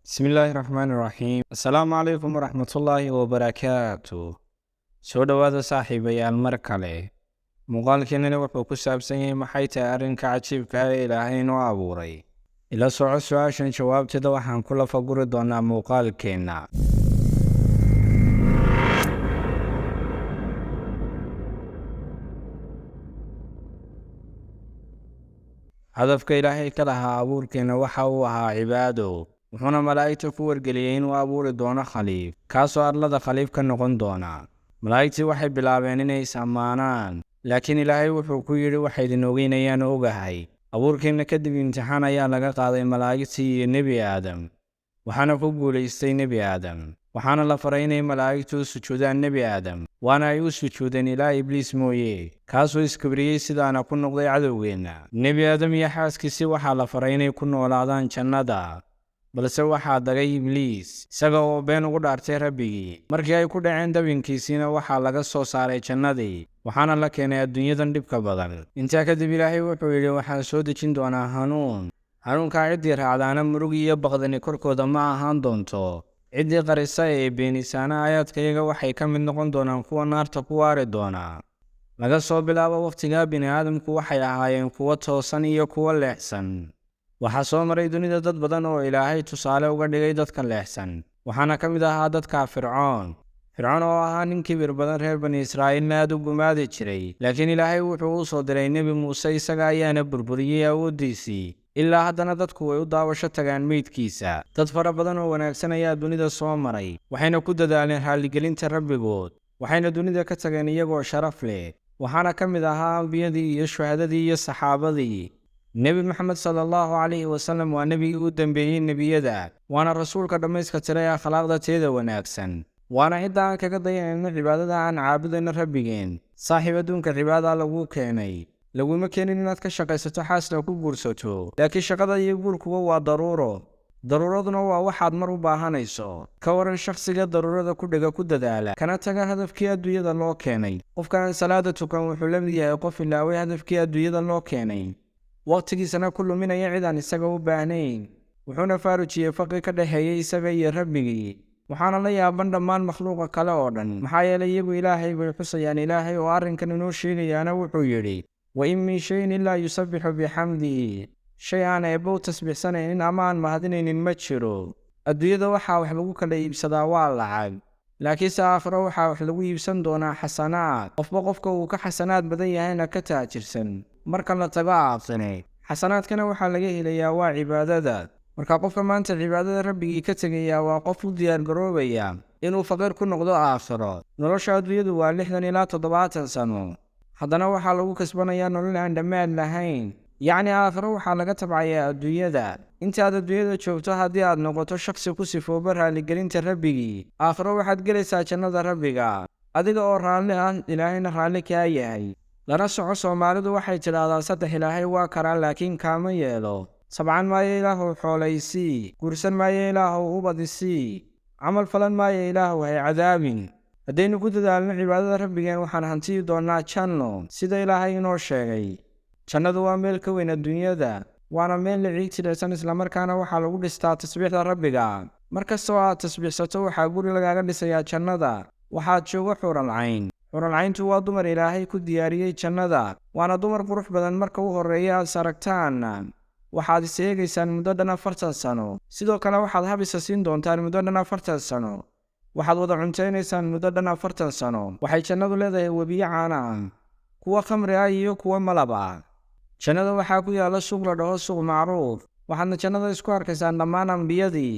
بسم الله الرحمن الرحيم السلام عليكم ورحمة الله وبركاته soo dhawaada saaxiibayaal mar kale muuqaalkeenana wuxuu ku saabsan yahay maxay tahay arrinka cajiibka ah ee ilaahay inoo abuuray ila soco su-aashan jawaabteeda waxaan ku lafaguri doonaa muuqaalkeenna hadafka ilaahay ka lahaa abuurkeena waxa uu ahaa cibaado wuxuuna malaa'igta ku wargeliyey inuu abuuri doono khaliif kaasoo arlada khaliif ka noqon doona malaa'igtii waxay bilaabeen inay is ammaanaan laakiin ilaahay wuxuu ku yidhi waxay idin ogeynayaan ogahay abuurkeenna kadib imtixaan ayaa laga qaaday malaa'igtii iyo nebi aadam waxaana ku guulaystay nebi aadam waxaana la faray inay malaa'igtu u sujuudaan nebi aadam waana ay u sujuudeen ilaa ibliis mooye kaasoo iskibriyey sidaana ku noqday cadowgeenna nebi aadam iyo xaaskiisii waxaa la faray inay ku noolaadaan jannada balse waxaa dagay ibliis isaga oo been ugu dhaartay rabbigii markii ay ku dhaceen dabinkiisiina waxaa laga soo saaray jannadii waxaana la keenay adduunyadan dhibka badan intaa kadib ilaahay wuxuu yidhi waxaan soo dejin doonaa hanuunkaa ciddii raacdaana murug iyo baqdani korkooda ma ahaan doonto ciddii qarisa ee beenisaana aayaadkayaga waxay ka mid noqon doonaan kuwa naarta ku waari doona laga soo bilaabo wakhtigaa bini'aadamku waxay ahaayeen kuwo toosan iyo kuwo leexsan waxaa soo maray dunida dad badan oo ilaahay tusaale uga dhigay dadka leexsan waxaana ka mid ahaa dadka fircoon oo ahaa nin kibir badan reer bani israa'iilna aad u gumaadi jiray laakiin ilaahay wuxuu u soo diray nebi muuse isaga ayaana burburiyey awooddiisii ilaa haddana dadku way u daawasho tagaan meydkiisa dad fara badan oo wanaagsan ayaa dunida soo maray waxayna ku dadaaleen raalligelinta rabbigood waxayna dunida ka tageen iyagoo sharaf leh waxaana ka mid ahaa ambiyadii iyo shuhadadii iyo saxaabadii nebi maxamed sallallahu calayhi wasallam waa nebigii u dambeeyey nebiyada waana rasuulka dhammayska tiray akhlaaqda teeda wanaagsan waana cidda aan kaga dayanayno cibaadada aan caabudayno rabbigeen saaxiib adduunka cibaada laguu keenay laguma keenin inaad ka shaqaysato xaasna ku guursato laakiin shaqada iyo guurkuwa waa daruuraduna waa waxaad mar u baahanayso ka waran shakhsiga daruurada ku dhega ku dadaala kana taga hadafkii adduunyada loo keenay qofkaan salaada tukan wuxuu la mid yahay qof ilaaway hadafkii adduunyada loo keenay waqtigiisana ku luminaya cid aan isaga u baahnayn wuxuuna faarujiyey faqri ka dhexeeyey isaga iyo rabbigii waxaana la yaaban dhammaan makhluuqa kale oo dhan maxaa yeelay iyagu ilaahay bay xusayaan ilaahay oo arrinkan inoo sheegayaana wuxuu yidhi wa in min shayin ilaa yusabbixu bixamdihi shay aan eebbow tasbiixsanaynin ama aan mahadinaynin ma jiro adduunyada waxaa wax lagu kala iibsadaa waa lacag laakiinse aakhiro waxaa wax lagu iibsan doonaa xasanaad qofka uu ka xasanaad badan yahayna ka taajirsan marka la tago aakhire xasanaadkana waxaa laga helayaa waa cibaadada marka qofka maanta cibaadada rabbigii ka tegayaa waa qof u diyaargaroobaya inuu faqiir ku noqdo aakhiro nolosha adduunyadu waa 60 ilaa 70 sano haddana waxaa lagu kasbanayaa nolol aan dhammaad lahayn yacni aakhiro waxaa laga tabcayaa adduunyada intaad adduunyada joogto haddii aad noqoto shakhsi ku sifooba raalligelinta rabbigii aakhiro waxaad gelaysaa jannada rabbiga adiga oo raalli ah ilaahayna raalli kaa yahay lana soco soomaalidu waxay tidhaahdaa 3 ilaahay waa karaa laakiin kaama yeelo sabcan maayo ilaahow xoolaysii guursan maayo ilaahow ubadisii camal falan maayo ilaahow hay cadaabin haddaynu ku dadaalno cibaadada rabbigeen waxaan hantiyi doonnaa janno sida ilaahay inoo sheegay jannadu waa meel ka weyn adduunyada waana meel la ciig tidhaysan islamarkaana waxaa lagu dhistaa tasbiixda rabbiga mar kastoo aad tasbiixsato waxaa guri lagaaga dhisayaa jannada waxaad joogo xuralcayntu waa dumar ilaahay ku diyaariyey jannada waana dumar qurux badan marka u horreeya aad saragtaan waxaad is eegaysaan muddo dhan 40 sano sidoo kale waxaad habisa siin doontaan muddo dhan 40 sano waxaad wada cuntaynaysaan muddo dhan 40 sano waxay jannadu leedahay webiyo caana kuwa khamri ah iyo kuwa malab ah jannada waxaa ku yaalla suuq la dhaho suuq macruuf waxaadna jannada isku arkaysaan dhammaan ambiyadii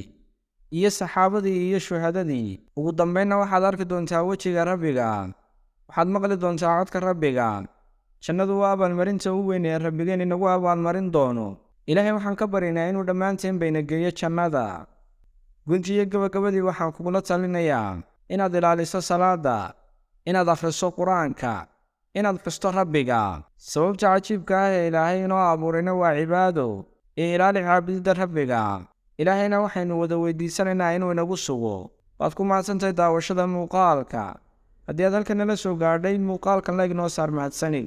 iyo saxaabadii iyo shuhadadii ugu dambaynna waxaad arki doontaa wejiga rabbiga waxaad maqli doontaa codka rabbiga jannadu waa abaalmarinta ugu weyn ee rabbigeen inagu abaalmarin doono ilaahay waxaan ka baryaynaa inuu dhammaanteen bayna geeyo jannada guntiyo gabagabadii waxaan kugula talinayaa inaad ilaaliso salaada inaad akhriso qur-aanka inaad xusto rabbiga sababta cajiibka ah ee ilaahay inoo abuurayna waa cibaado ee ilaali caabudidda rabbiga ilaahayna waxaynu wada weydiisanaynaa inuu inagu sugo waad ku mahadsantahay daawashada muuqaalka haddii aad halkan nala soo gaadhay muuqaalkan like noo saar mahadsanid